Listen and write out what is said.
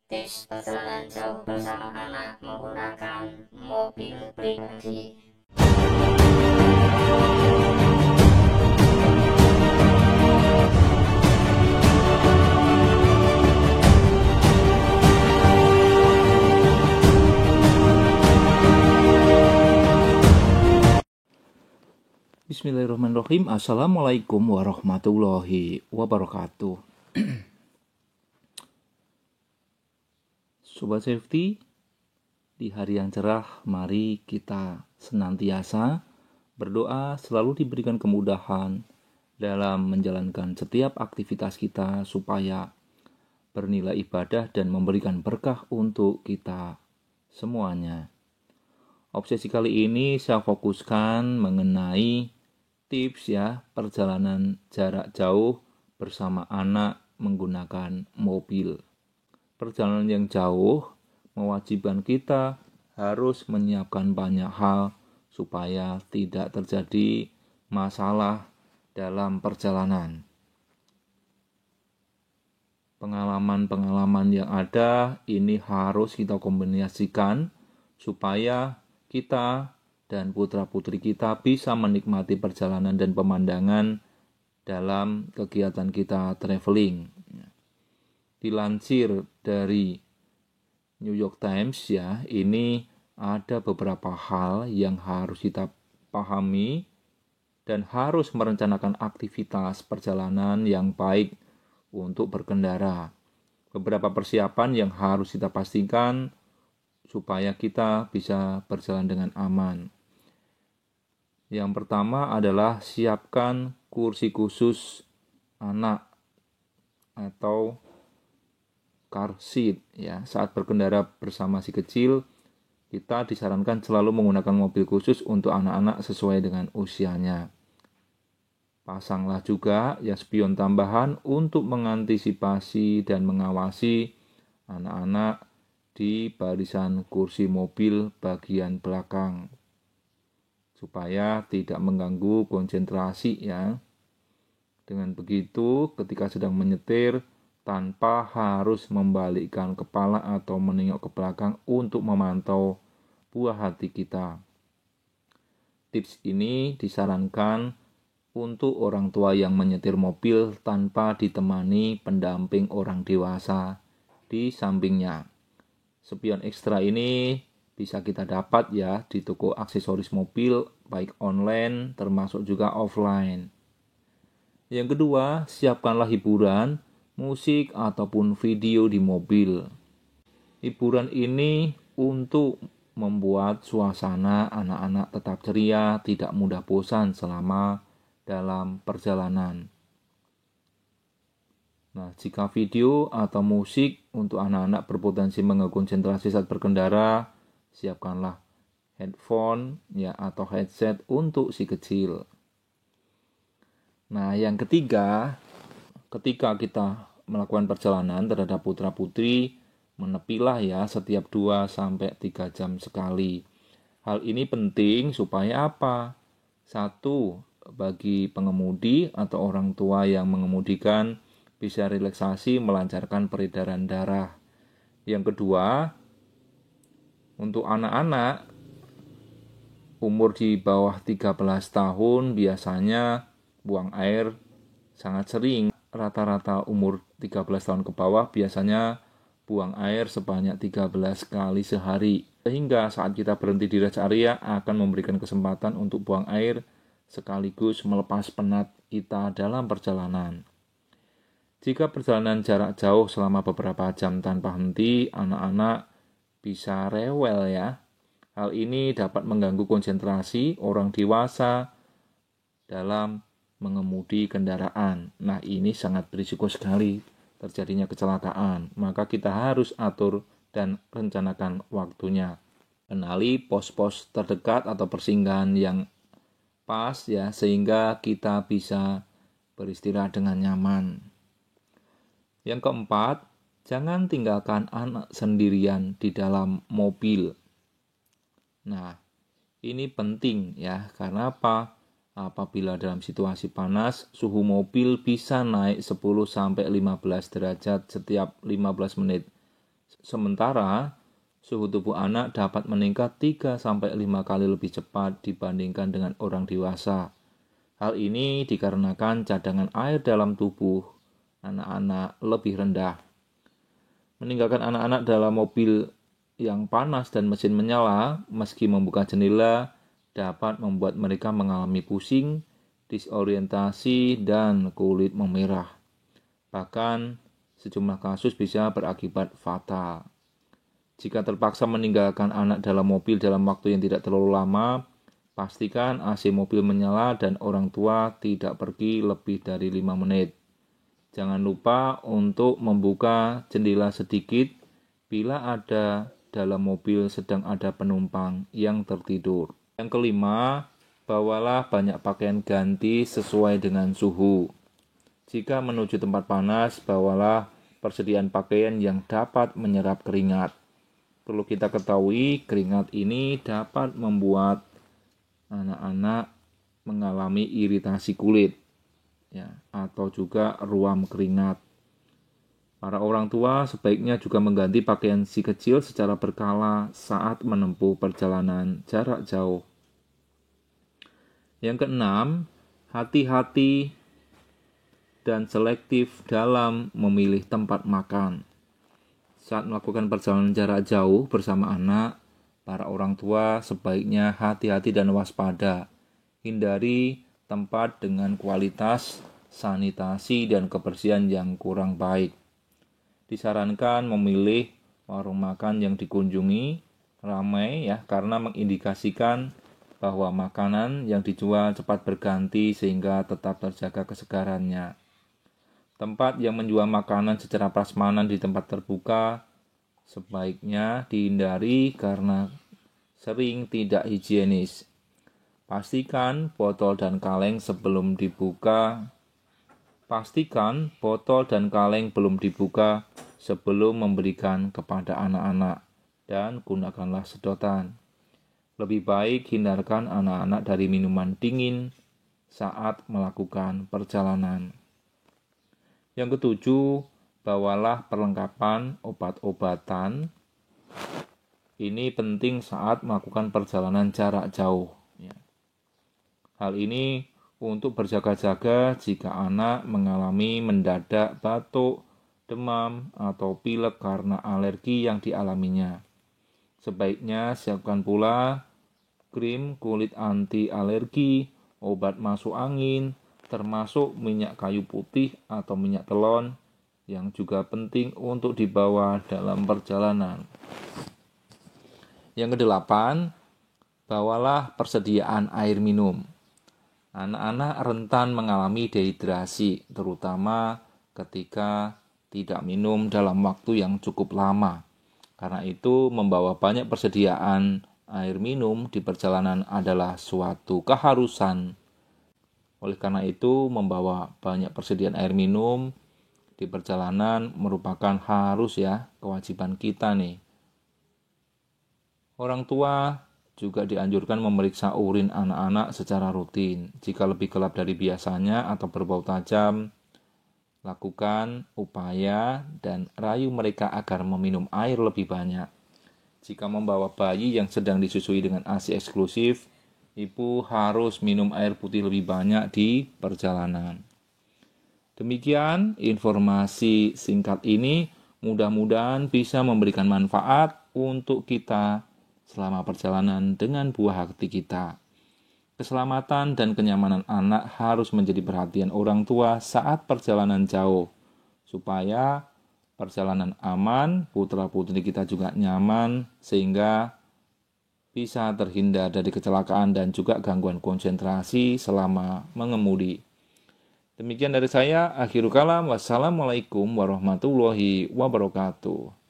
Tips perjalanan jauh bersama anak menggunakan mobil pribadi. Bismillahirrahmanirrahim. Assalamualaikum warahmatullahi wabarakatuh. Sobat Safety, di hari yang cerah, mari kita senantiasa berdoa selalu diberikan kemudahan dalam menjalankan setiap aktivitas kita supaya bernilai ibadah dan memberikan berkah untuk kita semuanya. Obsesi kali ini saya fokuskan mengenai tips perjalanan jarak jauh bersama anak menggunakan mobil. Perjalanan yang jauh mewajibkan kita harus menyiapkan banyak hal supaya tidak terjadi masalah dalam perjalanan. Pengalaman-pengalaman yang ada ini harus kita kombinasikan supaya kita dan putra-putri kita bisa menikmati perjalanan dan pemandangan dalam kegiatan kita traveling. Dilansir dari New York Times ini ada beberapa hal yang harus kita pahami dan harus merencanakan aktivitas perjalanan yang baik untuk berkendara. Beberapa persiapan yang harus kita pastikan supaya kita bisa berjalan dengan aman. Yang pertama adalah siapkan kursi khusus anak atau car seat Saat berkendara bersama si kecil, kita disarankan selalu menggunakan mobil khusus untuk anak-anak sesuai dengan usianya. Pasanglah juga spion tambahan untuk mengantisipasi dan mengawasi anak-anak di barisan kursi mobil bagian belakang supaya tidak mengganggu konsentrasi Dengan begitu, ketika sedang menyetir tanpa harus membalikkan kepala atau menengok ke belakang untuk memantau buah hati kita. Tips ini disarankan untuk orang tua yang menyetir mobil tanpa ditemani pendamping orang dewasa di sampingnya. Spion ekstra ini bisa kita dapat di toko aksesoris mobil baik online termasuk juga offline. Yang kedua, siapkanlah hiburan, musik ataupun video di mobil. Hiburan ini untuk membuat suasana anak-anak tetap ceria, tidak mudah bosan selama dalam perjalanan. Nah, jika video atau musik untuk anak-anak berpotensi mengganggu konsentrasi saat berkendara, siapkanlah headphone atau headset untuk si kecil. Nah, yang ketiga, ketika kita melakukan perjalanan terhadap putra-putri, menepilah setiap 2-3 jam sekali. Hal ini penting supaya apa? 1, bagi pengemudi atau orang tua yang mengemudikan bisa relaksasi melancarkan peredaran darah. Yang kedua, untuk anak-anak umur di bawah 13 tahun biasanya buang air sangat sering. Rata-rata umur 13 tahun ke bawah biasanya buang air sebanyak 13 kali sehari. Sehingga saat kita berhenti di rest area akan memberikan kesempatan untuk buang air sekaligus melepas penat kita dalam perjalanan. Jika perjalanan jarak jauh selama beberapa jam tanpa henti, anak-anak bisa rewel Hal ini dapat mengganggu konsentrasi orang dewasa dalam mengemudi kendaraan. Nah, ini sangat berisiko sekali terjadinya kecelakaan. Maka kita harus atur dan rencanakan waktunya. Kenali pos-pos terdekat atau persinggahan yang pas sehingga kita bisa beristirahat dengan nyaman. Yang keempat, jangan tinggalkan anak sendirian di dalam mobil. Nah, ini penting karena apa? Apabila dalam situasi panas, suhu mobil bisa naik 10-15 derajat setiap 15 menit. Sementara suhu tubuh anak dapat meningkat 3-5 kali lebih cepat dibandingkan dengan orang dewasa. Hal ini dikarenakan cadangan air dalam tubuh anak-anak lebih rendah. Meninggalkan anak-anak dalam mobil yang panas dan mesin menyala, meski membuka jendela, dapat membuat mereka mengalami pusing, disorientasi, dan kulit memerah. Bahkan, sejumlah kasus bisa berakibat fatal. Jika terpaksa meninggalkan anak dalam mobil dalam waktu yang tidak terlalu lama, pastikan AC mobil menyala dan orang tua tidak pergi lebih dari 5 menit. Jangan lupa untuk membuka jendela sedikit bila ada dalam mobil sedang ada penumpang yang tertidur. Yang kelima, bawalah banyak pakaian ganti sesuai dengan suhu. Jika menuju tempat panas, bawalah persediaan pakaian yang dapat menyerap keringat. Perlu kita ketahui, keringat ini dapat membuat anak-anak mengalami iritasi kulit, ya, atau juga ruam keringat. Para orang tua sebaiknya juga mengganti pakaian si kecil secara berkala saat menempuh perjalanan jarak jauh. Yang keenam, hati-hati dan selektif dalam memilih tempat makan. Saat melakukan perjalanan jarak jauh bersama anak, para orang tua sebaiknya hati-hati dan waspada. Hindari tempat dengan kualitas sanitasi dan kebersihan yang kurang baik. Disarankan memilih warung makan yang dikunjungi ramai, ya, karena mengindikasikan bahwa makanan yang dijual cepat berganti sehingga tetap terjaga kesegarannya. Tempat yang menjual makanan secara prasmanan di tempat terbuka sebaiknya dihindari karena sering tidak higienis. Pastikan botol dan kaleng belum dibuka sebelum memberikan kepada anak-anak, dan gunakanlah sedotan. Lebih baik hindarkan anak-anak dari minuman dingin saat melakukan perjalanan. Yang ketujuh, bawalah perlengkapan obat-obatan. Ini penting saat melakukan perjalanan jarak jauh. Hal ini untuk berjaga-jaga jika anak mengalami mendadak batuk, demam, atau pilek karena alergi yang dialaminya. Sebaiknya siapkan pula krim kulit anti alergi, obat masuk angin, termasuk minyak kayu putih atau minyak telon yang juga penting untuk dibawa dalam perjalanan. Yang kedelapan, bawalah persediaan air minum. Anak-anak rentan mengalami dehidrasi, terutama ketika tidak minum dalam waktu yang cukup lama. Karena itu, membawa banyak persediaan air minum di perjalanan adalah suatu keharusan. Oleh karena itu, membawa banyak persediaan air minum di perjalanan merupakan kewajiban kita nih. Orang tua juga dianjurkan memeriksa urin anak-anak secara rutin. Jika lebih gelap dari biasanya atau berbau tajam, lakukan upaya dan rayu mereka agar meminum air lebih banyak. Jika membawa bayi yang sedang disusui dengan ASI eksklusif, ibu harus minum air putih lebih banyak di perjalanan. Demikian informasi singkat ini, mudah-mudahan bisa memberikan manfaat untuk kita selama perjalanan dengan buah hati kita. Keselamatan dan kenyamanan anak harus menjadi perhatian orang tua saat perjalanan jauh, supaya perjalanan aman, putra-putri kita juga nyaman, sehingga bisa terhindar dari kecelakaan dan juga gangguan konsentrasi selama mengemudi. Demikian dari saya, akhirul kalam. Wassalamualaikum warahmatullahi wabarakatuh.